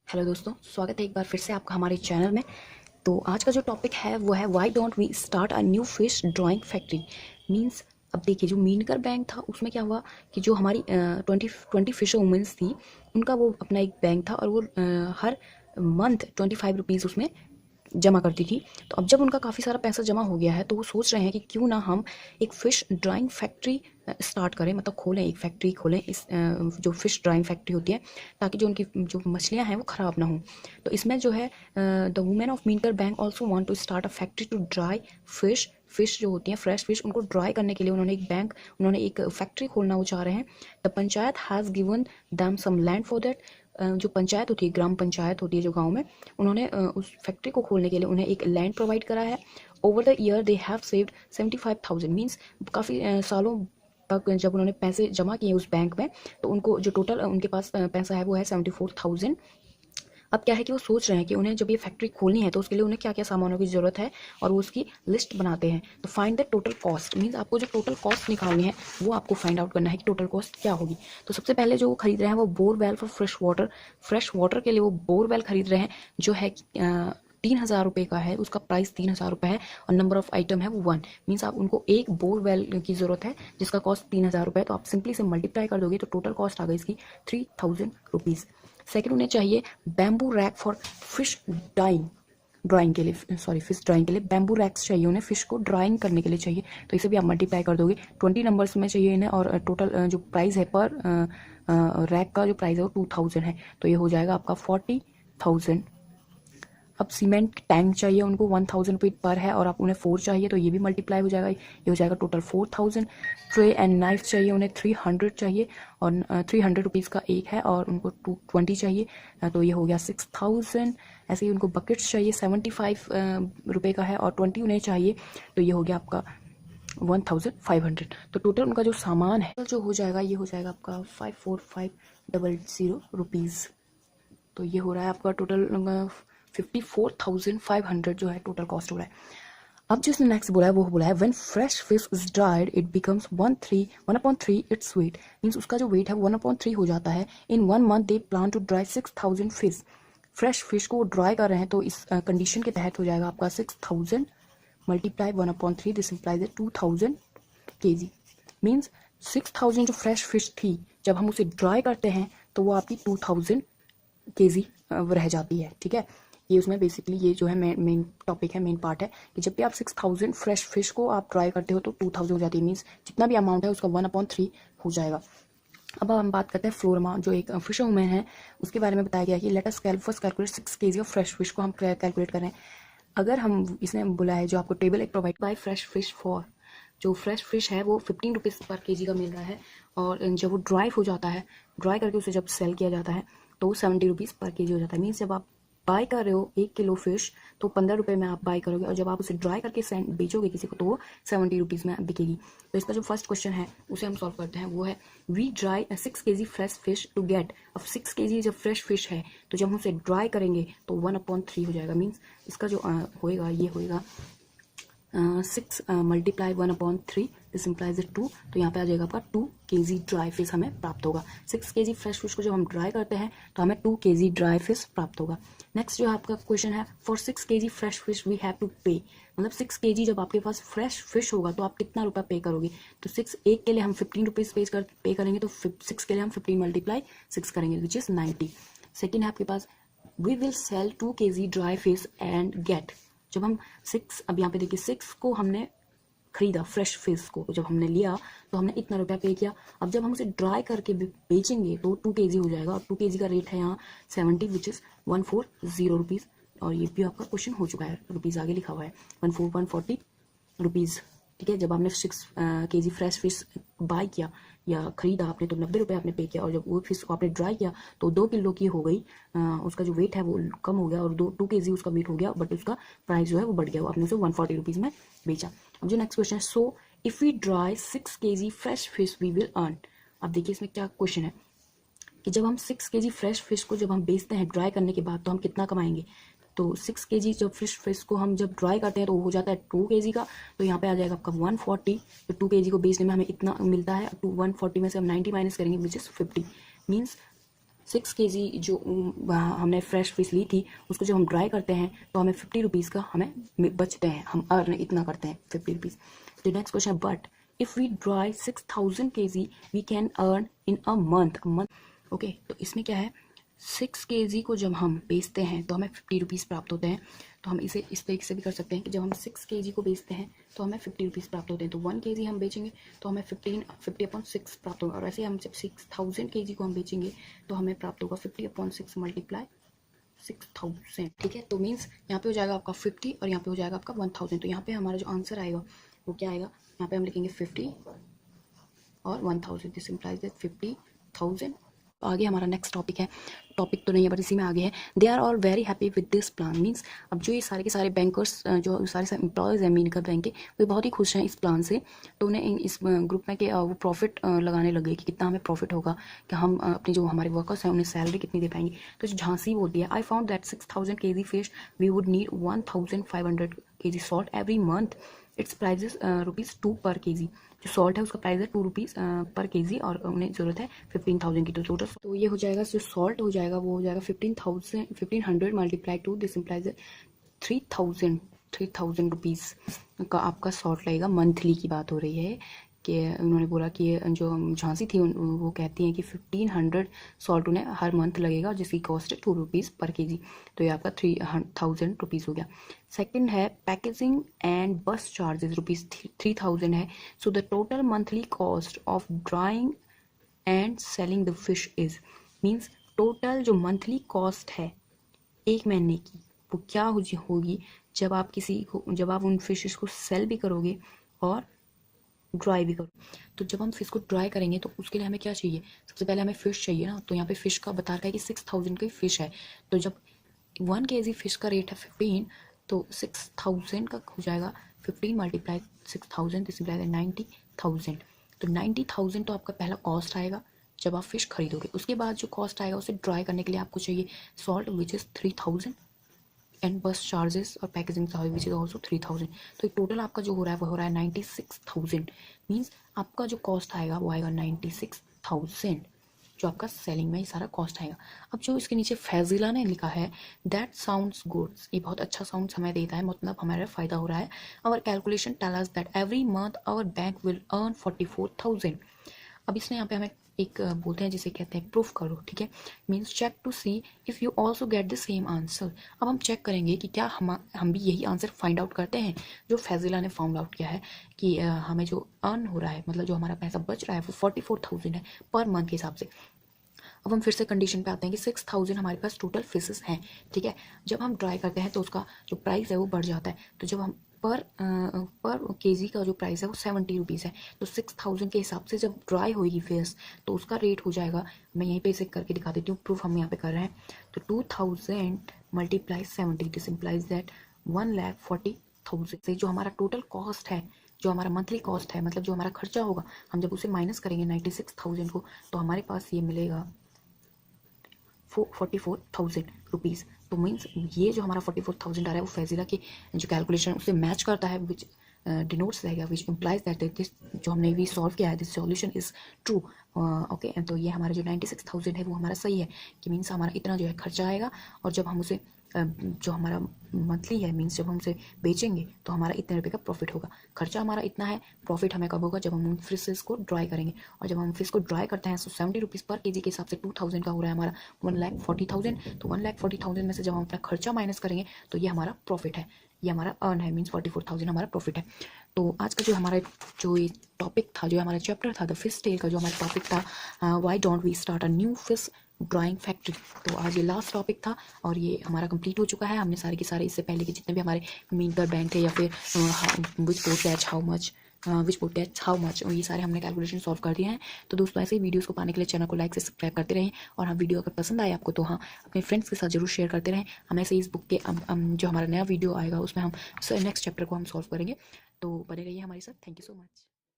Hello दोस्तों, स्वागत है एक बार फिर से आपका हमारे चैनल में। तो आज का जो टॉपिक है वो है why don't we start a new fish drawing factory. Means अब देखिए, जो मीनकर बैंक था उसमें क्या हुआ कि जो हमारी 20 फिशर वुमेंस थी, उनका वो अपना एक बैंक था और वो हर मंथ 25 रुपीज़ उसमें जमा करती थी। तो अब जब उनका काफ़ी सारा पैसा जमा हो गया है तो वो सोच रहे हैं कि क्यों ना हम एक फ़िश ड्राइंग फैक्ट्री स्टार्ट करें, मतलब खोलें, एक फैक्ट्री खोलें इस जो फ़िश ड्राइंग फैक्ट्री होती है, ताकि जो उनकी जो मछलियाँ हैं वो ख़राब ना हों। तो इसमें जो है द वुमेन ऑफ मीनकर bank also want to start a factory to dry fish जो होती हैं फ्रेश फ़िश, उनको ड्राई करने के लिए उन्होंने एक फैक्ट्री खोलना वो चाह रहे हैं। The panchayat has given them some land for that. जो पंचायत होती है, ग्राम पंचायत होती है जो गाँव में, उन्होंने उस फैक्ट्री को खोलने के लिए उन्हें एक लैंड प्रोवाइड करा है। Over the year they have saved 75,000। Means काफ़ी सालों तक जब उन्होंने पैसे जमा किए उस बैंक में, तो उनको जो टोटल उनके पास पैसा है वो है 74,000। अब क्या है कि वो सोच रहे हैं कि उन्हें जब ये फैक्ट्री खोलनी है तो उसके लिए उन्हें क्या क्या सामानों की ज़रूरत है, और वो उसकी लिस्ट बनाते हैं। तो find the total cost, means आपको जो टोटल कॉस्ट निकालनी है वो आपको फाइंड आउट करना है कि टोटल कॉस्ट क्या होगी। तो सबसे पहले जो वो खरीद रहे हैं वो बोरवेल फॉर फ्रेश वाटर के लिए वो बोरवेल खरीद रहे हैं, जो है 3,000 रुपये का है, उसका प्राइस 3,000 रुपये है, और नंबर ऑफ आइटम है वो 1। मीन्स आप उनको एक बोरवेल की ज़रूरत है जिसका कॉस्ट 3,000 रुपये है, तो आप सिंपली से मल्टीप्लाई कर दोगे तो टोटल कॉस्ट आ गई इसकी 3,000 रुपीज़। सेकेंड, उन्हें चाहिए bamboo rack for fish drawing के लिए, सॉरी फिश ड्राइंग के लिए बैम्बू रैक्स चाहिए उन्हें, फिश को ड्राइंग करने के लिए चाहिए। तो इसे भी आप मल्टीप्लाई कर दोगे, 20 नंबर्स में चाहिए इन्हें, और टोटल जो प्राइस है पर रैक का जो प्राइस है वो 2,000 है, तो ये हो जाएगा आपका 40,000। अब सीमेंट टैंक चाहिए उनको, 1,000 रुपये पर है, और आप उन्हें 4 चाहिए तो ये भी मल्टीप्लाई हो जाएगा, ये हो जाएगा टोटल 4,000। ट्रे एंड नाइफ चाहिए उन्हें 300 चाहिए, और 300 रुपीज़ का एक है, और उनको 220 चाहिए, तो ये हो गया 6,000। ऐसे ही उनको बकेट्स चाहिए, 75 रुपये का है, और 20 उन्हें चाहिए, तो ये हो गया आपका 1,500। तो टोटल उनका जो सामान है जो हो जाएगा, ये हो जाएगा आपका 54,500 रुपीज़। तो ये हो रहा है आपका टोटल 54,500 जो है टोटल कॉस्ट हो रहा है। अब जो इसने नेक्स्ट बोला है वो बोला है when fresh fish is dried it becomes 1/3 its weight. Means उसका जो वेट है 1/3 हो जाता है। In 1 month they plan to dry 6,000 fish. Fresh fish को ड्राई कर रहे हैं, तो इस कंडीशन के तहत हो जाएगा आपका 6,000 multiply 1/3, this implies 2,000 KG. Means 6,000 जो फ्रेश फिश थी, जब हम उसे ड्राई करते हैं तो वो आपकी 2,000 केजी रह जाती है। ठीक है, ये उसमें बेसिकली ये जो है मेन टॉपिक है, मेन पार्ट है कि जब भी आप 6,000 फ्रेश फिश को आप ट्राई करते हो तो 2,000 हो जाती है। मीन्स जितना भी अमाउंट है उसका 1/3 हो जाएगा। अब हम बात करते हैं फ्लोरमा, जो एक फिशर वुमेन है, उसके बारे में बताया गया कि let us first calculate 6 KG of fresh fish को हम कैलकुलेट करें। अगर हम इसने बोला है जो आपको टेबल एक provide by fresh fish for, जो फ्रेश फिश है वो 15 रुपीज़ पर केजी का मिल रहा है, और जब वो ड्राई हो जाता है, ड्राई करके उसे जब सेल किया जाता है तो 70 रुपीज़ पर केजी हो जाता है। मीन्स जब आप बाय कर रहे हो 1 किलो फिश तो 15 रुपये में आप बाय करोगे, और जब आप उसे ड्राई करके बेचोगे किसी को तो वो 70 रुपीज़ में बिकेगी। तो इसका जो फर्स्ट क्वेश्चन है उसे हम सॉल्व करते हैं, वो है we dry 6 KG fresh fish to get. अब 6 केजी जब फ्रेश फिश है तो जब हम उसे ड्राई करेंगे तो 1/3 हो जाएगा। मीन्स इसका जो होएगा ये होएगा 6 मल्टीप्लाई 1/3, दिस इम्प्लाइज 2। तो यहाँ पे आ जाएगा आपका 2 केजी ड्राई फिश हमें प्राप्त होगा। 6 केजी फ्रेश फिश को जब हम ड्राई करते हैं तो हमें 2 केजी ड्राई फिश प्राप्त होगा। नेक्स्ट जो आपका क्वेश्चन है, for 6 KG fresh fish we have to pay. मतलब 6 केजी जब आपके पास फ्रेश फिश होगा तो आप कितना रुपया पे करोगे। तो 6 एक के लिए हम 15 रुपीज़ पे करेंगे, तो 6 के लिए हम 15 मल्टीप्लाई 6 करेंगे विच इज़ 90। सेकेंड है आपके पास we will sell 2 KG dry fish and get. जब हम 6, अब यहाँ पे देखिए 6 को हमने खरीदा, फ्रेश फिश को जब हमने लिया तो हमने इतना रुपया पे किया। अब जब हम उसे ड्राई करके बेचेंगे तो 2 केजी हो जाएगा, और 2 केजी का रेट है यहाँ 70 विच इज़ 140 रुपीज़। और ये भी आपका क्वेश्चन हो चुका है, रुपीज़ आगे लिखा हुआ है 140 रुपीज़। ठीक है, जब आपने 6 केजी फ्रेश फिश बाय किया या खरीदा आपने तो 90 रुपये आपने पे किया, और जब वो फिश को आपने ड्राई किया तो 2 किलो की हो गई। उसका जो वेट है वो कम हो गया, और 2 केजी उसका वेट हो गया, बट उसका प्राइस जो है वो बढ़ गया, आपने उसे 140 रुपीज़ में बेचा। अब जो नेक्स्ट क्वेश्चन है, so if we dry 6 KG fresh fish we will earn. अब देखिए इसमें क्या क्वेश्चन है कि जब हम 6 केजी फ्रेश फिश को जब हम बेचते हैं ड्राई करने के बाद तो हम कितना कमाएंगे। तो 6 केजी जब फिश को हम जब ड्राई करते हैं तो वो हो जाता है 2 केजी का, तो यहाँ पे आ जाएगा आपका 140। तो 2 केजी को बेचने में हमें इतना मिलता है, 140 में से हम 90 माइनस करेंगे विच इज़ 50। मीन्स 6 kg जो हमने फ्रेश फिश ली थी उसको जब हम ड्राई करते हैं तो हमें 50 रुपीज़ का हमें बचते हैं, हम अर्न इतना करते हैं 50 रुपीज़। तो next question, but if we dry 6000 kg we can earn in a month. Okay, तो इसमें क्या है, 6 kg को जब हम बेचते हैं तो हमें 50 रुपीज़ प्राप्त होते हैं। तो हम इसे इस तरीके से भी कर सकते हैं कि जब हम 6 kg को बेचते हैं तो हमें 50 रुपीज़ प्राप्त होते हैं। तो 1 kg हम बेचेंगे तो हमें 50/6 प्राप्त होगा। और ऐसे हम जब 6000 kg को हम बेचेंगे तो हमें प्राप्त होगा 50/6 मल्टीप्लाई 6000। ठीक है, तो मीन्स यहाँ पे हो जाएगा आपका 50 और यहाँ पे हो जाएगा आपका 1000। तो यहाँ पे हमारा जो आंसर आएगा वो क्या आएगा, यहाँ पे हम लिखेंगे 50 और 1000। This implies that 50,000। आगे हमारा नेक्स्ट टॉपिक है, टॉपिक तो नहीं है बट इसी में आगे है, they are all very happy with this plan. Means अब जो ये सारे के सारे बैंकर्स, जो सारे एम्प्लॉयज़ हैं मीनकर बैंक के, वो बहुत ही खुश हैं इस प्लान से। तो उन्हें इस ग्रुप में कि वो प्रॉफिट लगाने लगे कि कितना हमें प्रॉफिट होगा, कि हम अपने जो हमारे वर्कर्स हैं उन्हें सैलरी कितनी दे पाएंगे। तो झांसी बोलती है, I found that 6000 kg fish we would need 1500 kg salt every month. Its prices ₹2 पर kg। जो सॉल्ट है उसका प्राइस है ₹2 पर kg और उन्हें ज़रूरत है 15,000 की। तो टोटल तो ये हो जाएगा, जो सॉल्ट हो जाएगा वो हो जाएगा 1500 multiply two, this implies 3,000 rupees का आपका सॉल्ट लगेगा। मंथली की बात हो रही है कि उन्होंने बोला कि जो झांसी थी वो कहती हैं कि 1500 सॉल्ट उन्हें हर मंथ लगेगा जिसकी कॉस्ट है ₹2 पर kg। तो ये आपका 3000 रुपीज़ हो गया। सेकंड है पैकेजिंग एंड बस चार्जेस ₹3000 है। So the total monthly cost of drawing and selling the fish is, means total जो मंथली कॉस्ट है एक महीने की वो क्या होगी जब आप उन फिशेस को सेल भी करोगे और ड्राई भी करो। तो जब हम फिश को ड्राई करेंगे तो उसके लिए हमें क्या चाहिए, सबसे पहले हमें फ़िश चाहिए ना। तो यहाँ पे फ़िश का बता रखा है कि 6000 की फ़िश है। तो जब 1 kg फ़िश का रेट है 15, तो 6000 का हो जाएगा 15 मल्टीप्लाई 6000, दिस इम्प्लाइज 90,000। तो 90,000 तो आपका पहला कॉस्ट आएगा जब आप फ़िश खरीदोगे। उसके बाद जो कॉस्ट आएगा उसे ड्राई करने के लिए आपको चाहिए सॉल्ट विच इज़ 3000 एंड बस चार्जेस और packaging charge which is also 3000। तो टोटल आपका जो हो रहा है वो हो रहा है 96,000। मीन्स आपका जो कॉस्ट आएगा वो आएगा 96,000, जो आपका सेलिंग में ये सारा कॉस्ट आएगा। अब जो इसके नीचे फैजिला ने लिखा है दैट साउंड्स गुड, ये बहुत अच्छा साउंड हमें देता है, मतलब हमारा फ़ायदा हो रहा है। Our calculation tell us that every month our bank will earn 44,000। अब इसने यहाँ पे हमें एक बोलते हैं जिसे कहते हैं प्रूफ करो, ठीक है, means check to see if you also get the same answer. अब हम चेक करेंगे कि क्या हम भी यही आंसर फाइंड आउट करते हैं जो फैजिला ने फाउंड आउट किया है कि हमें जो अर्न हो रहा है, मतलब जो हमारा पैसा बच रहा है वो 44,000 है पर मंथ के हिसाब से। अब हम फिर से कंडीशन पे आते हैं कि 6000 हमारे पास टोटल फिशेस हैं, ठीक है। जब हम ड्राई करते हैं तो उसका जो प्राइस है वो बढ़ जाता है। तो जब हम पर केजी का जो प्राइस है वो 70 रुपीज़ है। तो 6000 के हिसाब से जब ड्राई होगी फिश तो उसका रेट हो जाएगा, मैं यहीं पे इसे करके दिखा देती हूँ, प्रूफ हम यहाँ पे कर रहे हैं। तो 2000 मल्टीप्लाई 70, दिस इम्प्लाइज दैट 1,40,000 से जो हमारा टोटल कॉस्ट है, जो हमारा मंथली कॉस्ट है, मतलब जो हमारा खर्चा होगा, हम जब उसे माइनस करेंगे 96,000 को तो हमारे पास ये मिलेगा 44,000 रुपीज़। तो मीन्स ये जो हमारा 44,000 आ रहा है वो फैजिला की जो कैलकुलेशन उससे मैच करता है, विच डिनोट्स रहेगा, विच इम्प्लाइज दैट दिस जो हमने भी सॉल्व किया है this solution is true. Okay, तो ये हमारा जो 96,000 है वो हमारा सही है कि मीन्स हमारा इतना जो है खर्चा आएगा और जब हम उसे जो हमारा मंथली है, मीन्स जब हम उसे बेचेंगे तो हमारा इतने रुपये का प्रॉफिट होगा। खर्चा हमारा इतना है, प्रॉफिट हमें कब होगा, जब हम उन फिशेस को ड्राई करेंगे। और जब हम फिश को ड्राई करते हैं तो 70 रुपीज़ पर kg के हिसाब से 2000 का हो रहा है हमारा 1,40,000। तो 1,40,000 में से जब हम अपना खर्चा माइनस करेंगे तो ये हमारा प्रॉफिट है, ये हमारा अर्न है, मीन्स 44,000 हमारा प्रॉफिट है। तो आज का जो हमारा जो ये टॉपिक था, जो हमारा चैप्टर था द फिश टेल का, जो हमारा टॉपिक था why don't we start a new fish drawing factory, तो आज ये लास्ट टॉपिक था और ये हमारा कंप्लीट हो चुका है। हमने सारे के सारे इससे पहले के जितने भी हमारे मीनकर बैंक थे या फिर विच वुड टैच हाउ मच, ये सारे हमने कैलकुलेशन सॉल्व कर दिए हैं। तो दोस्तों ऐसे ही वीडियोस को पाने के लिए चैनल को लाइक से सब्सक्राइब करते रहें और हाँ, वीडियो अगर पसंद आए आपको तो हाँ अपने फ्रेंड्स के साथ जरूर शेयर करते रहें। हम ऐसे इस बुक के जो हमारा नया वीडियो आएगा उसमें हम नेक्स्ट चैप्टर को हम सॉल्व करेंगे। तो बने रहिए हमारे साथ। Thank you so much.